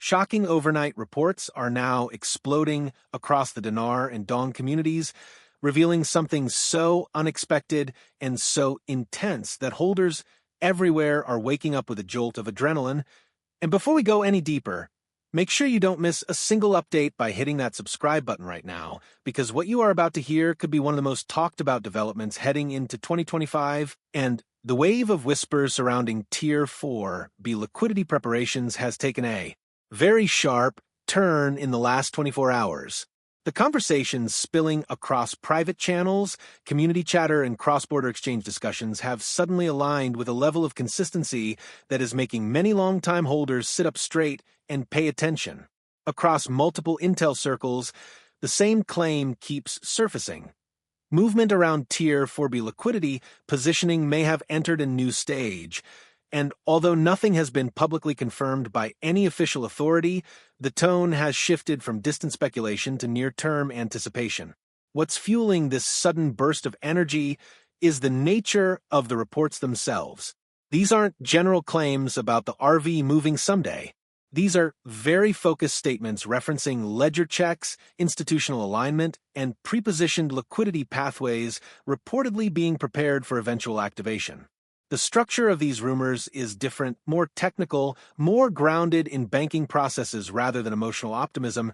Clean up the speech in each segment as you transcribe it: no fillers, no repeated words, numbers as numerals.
Shocking overnight reports are now exploding across the Dinar and Dong communities, revealing something so unexpected and so intense that holders everywhere are waking up with a jolt of adrenaline. And before we go any deeper, make sure you don't miss a single update by hitting that subscribe button right now, because what you are about to hear could be one of the most talked about developments heading into 2025, and the wave of whispers surrounding Tier 4B liquidity preparations has taken a very sharp turn in the last 24 hours. The conversations spilling across private channels, community chatter, and cross-border exchange discussions have suddenly aligned with a level of consistency that is making many long-time holders sit up straight and pay attention. Across multiple intel circles, the same claim keeps surfacing. Movement around Tier 4B liquidity positioning may have entered a new stage, and although nothing has been publicly confirmed by any official authority, the tone has shifted from distant speculation to near-term anticipation. What's fueling this sudden burst of energy is the nature of the reports themselves. These aren't general claims about the RV moving someday. These are very focused statements referencing ledger checks, institutional alignment, and prepositioned liquidity pathways reportedly being prepared for eventual activation. The structure of these rumors is different, more technical, more grounded in banking processes rather than emotional optimism,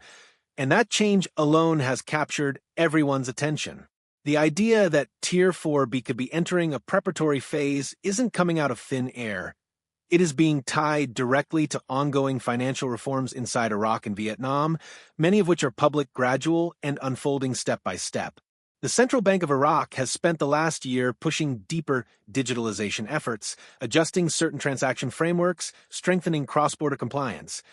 and that change alone has captured everyone's attention. The idea that Tier 4B could be entering a preparatory phase isn't coming out of thin air. It is being tied directly to ongoing financial reforms inside Iraq and Vietnam, many of which are public, gradual, and unfolding step by step. The Central Bank of Iraq has spent the last year pushing deeper digitalization efforts, adjusting certain transaction frameworks, strengthening cross-border compliance,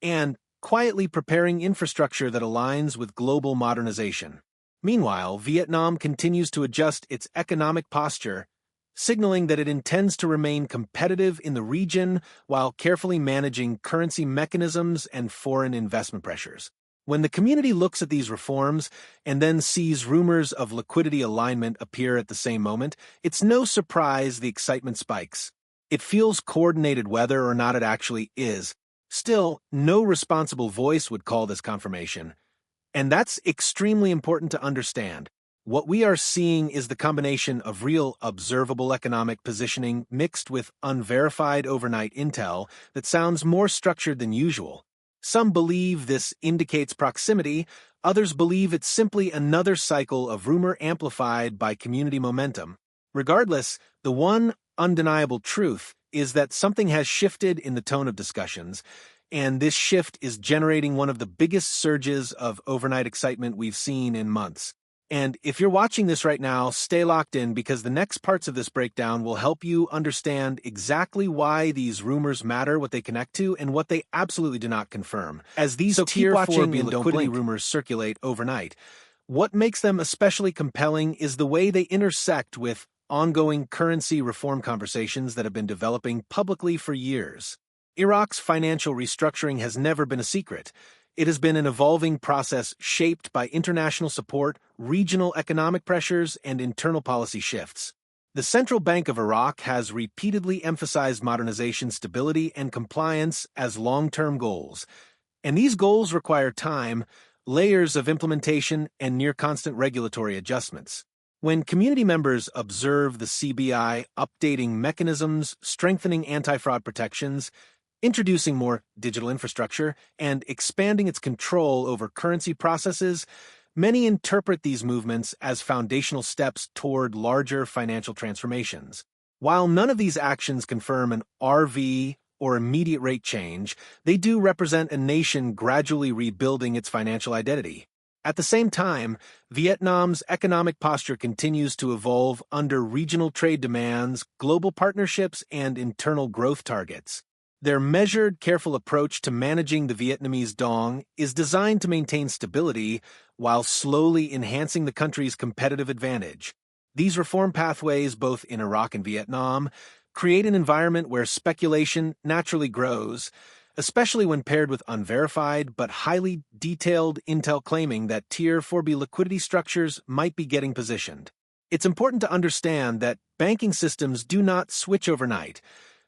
and quietly preparing infrastructure that aligns with global modernization. Meanwhile, Vietnam continues to adjust its economic posture, signaling that it intends to remain competitive in the region while carefully managing currency mechanisms and foreign investment pressures. When the community looks at these reforms and then sees rumors of liquidity alignment appear at the same moment, it's no surprise the excitement spikes. It feels coordinated whether or not it actually is. Still, no responsible voice would call this confirmation. And that's extremely important to understand. What we are seeing is the combination of real observable economic positioning mixed with unverified overnight intel that sounds more structured than usual. Some believe this indicates proximity, others believe it's simply another cycle of rumor amplified by community momentum. Regardless, the one undeniable truth is that something has shifted in the tone of discussions, and this shift is generating one of the biggest surges of overnight excitement we've seen in months. And if you're watching this right now, stay locked in because the next parts of this breakdown will help you understand exactly why these rumors matter, what they connect to, and what they absolutely do not confirm. As these Tier 4B liquidity rumors circulate overnight, what makes them especially compelling is the way they intersect with ongoing currency reform conversations that have been developing publicly for years. Iraq's financial restructuring has never been a secret. It has been an evolving process shaped by international support, regional economic pressures, and internal policy shifts. The Central Bank of Iraq has repeatedly emphasized modernization, stability, and compliance as long-term goals. And these goals require time, layers of implementation, and near-constant regulatory adjustments. When community members observe the CBI updating mechanisms, strengthening anti-fraud protections, introducing more digital infrastructure, and expanding its control over currency processes, many interpret these movements as foundational steps toward larger financial transformations. While none of these actions confirm an RV or immediate rate change, they do represent a nation gradually rebuilding its financial identity. At the same time, Vietnam's economic posture continues to evolve under regional trade demands, global partnerships, and internal growth targets. Their measured, careful approach to managing the Vietnamese dong is designed to maintain stability while slowly enhancing the country's competitive advantage. These reform pathways, both in Iraq and Vietnam, create an environment where speculation naturally grows, especially when paired with unverified but highly detailed intel claiming that Tier 4B liquidity structures might be getting positioned. It's important to understand that banking systems do not switch overnight,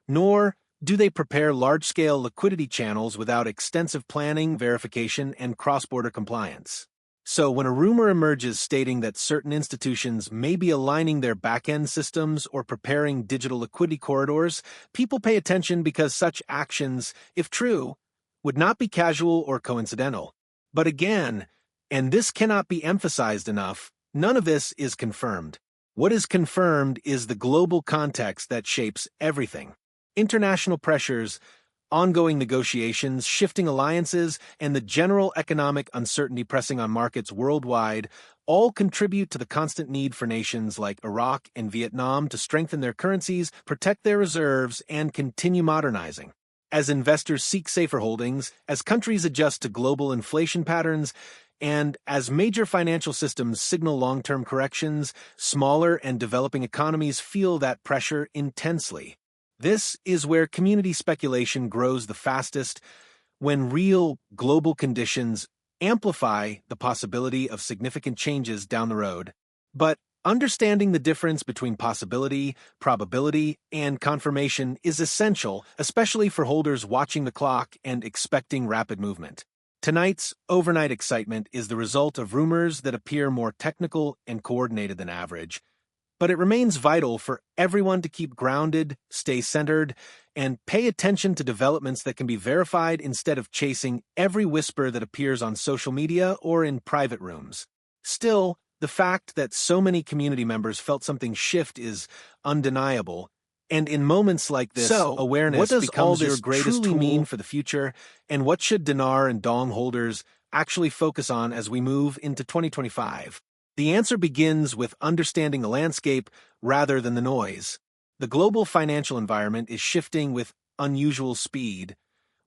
nor Do they prepare large-scale liquidity channels without extensive planning, verification, and cross-border compliance? So when a rumor emerges stating that certain institutions may be aligning their back-end systems or preparing digital liquidity corridors, people pay attention because such actions, if true, would not be casual or coincidental. But again, and this cannot be emphasized enough, none of this is confirmed. What is confirmed is the global context that shapes everything. International pressures, ongoing negotiations, shifting alliances, and the general economic uncertainty pressing on markets worldwide all contribute to the constant need for nations like Iraq and Vietnam to strengthen their currencies, protect their reserves, and continue modernizing. As investors seek safer holdings, as countries adjust to global inflation patterns, and as major financial systems signal long-term corrections, smaller and developing economies feel that pressure intensely. This is where community speculation grows the fastest, when real global conditions amplify the possibility of significant changes down the road. But understanding the difference between possibility, probability, and confirmation is essential, especially for holders watching the clock and expecting rapid movement. Tonight's overnight excitement is the result of rumors that appear more technical and coordinated than average. But it remains vital for everyone to keep grounded, stay centered, and pay attention to developments that can be verified instead of chasing every whisper that appears on social media or in private rooms. Still, the fact that so many community members felt something shift is undeniable, and in moments like this, awareness becomes your greatest tool. Mean for the future, and what should Dinar and Dong holders actually focus on as we move into 2025? The answer begins with understanding the landscape rather than the noise. The global financial environment is shifting with unusual speed,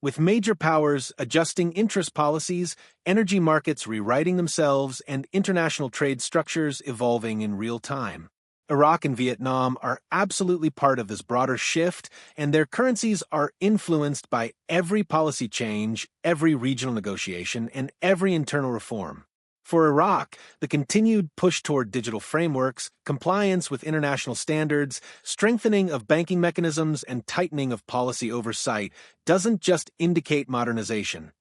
with major powers adjusting interest policies, energy markets rewriting themselves, and international trade structures evolving in real time. Iraq and Vietnam are absolutely part of this broader shift, and their currencies are influenced by every policy change, every regional negotiation, and every internal reform. For Iraq, the continued push toward digital frameworks, compliance with international standards, strengthening of banking mechanisms, and tightening of policy oversight doesn't just indicate modernization.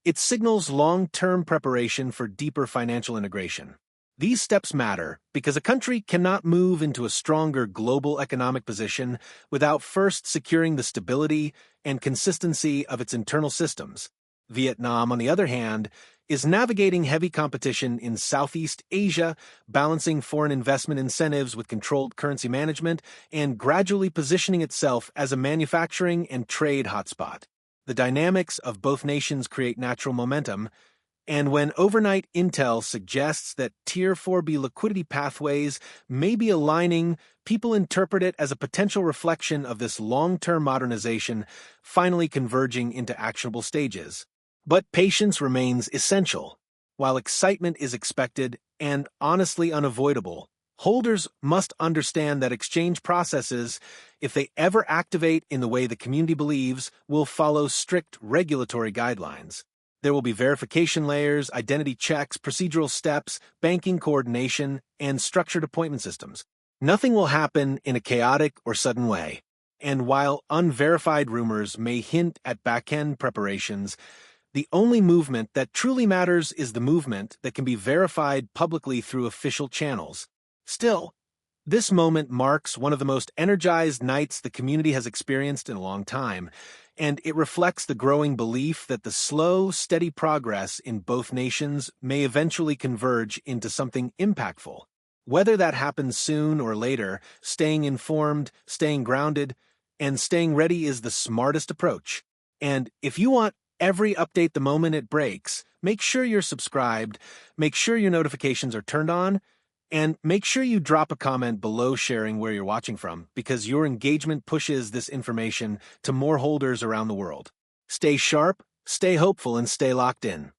It signals long-term preparation for deeper financial integration. These steps matter because a country cannot move into a stronger global economic position without first securing the stability and consistency of its internal systems. Vietnam, on the other hand, is navigating heavy competition in Southeast Asia, balancing foreign investment incentives with controlled currency management, and gradually positioning itself as a manufacturing and trade hotspot. The dynamics of both nations create natural momentum, and when overnight intel suggests that Tier 4B liquidity pathways may be aligning, people interpret it as a potential reflection of this long-term modernization finally converging into actionable stages. But patience remains essential. While excitement is expected and honestly unavoidable, holders must understand that exchange processes, if they ever activate in the way the community believes, will follow strict regulatory guidelines. There will be verification layers, identity checks, procedural steps, banking coordination, and structured appointment systems. Nothing will happen in a chaotic or sudden way. And while unverified rumors may hint at back-end preparations, the only movement that truly matters is the movement that can be verified publicly through official channels. Still, this moment marks one of the most energized nights the community has experienced in a long time, and it reflects the growing belief that the slow, steady progress in both nations may eventually converge into something impactful. Whether that happens soon or later, staying informed, staying grounded, and staying ready is the smartest approach. And if you want every update the moment it breaks, make sure you're subscribed, make sure your notifications are turned on, and make sure you drop a comment below sharing where you're watching from, because your engagement pushes this information to more holders around the world. Stay sharp, stay hopeful, and stay locked in.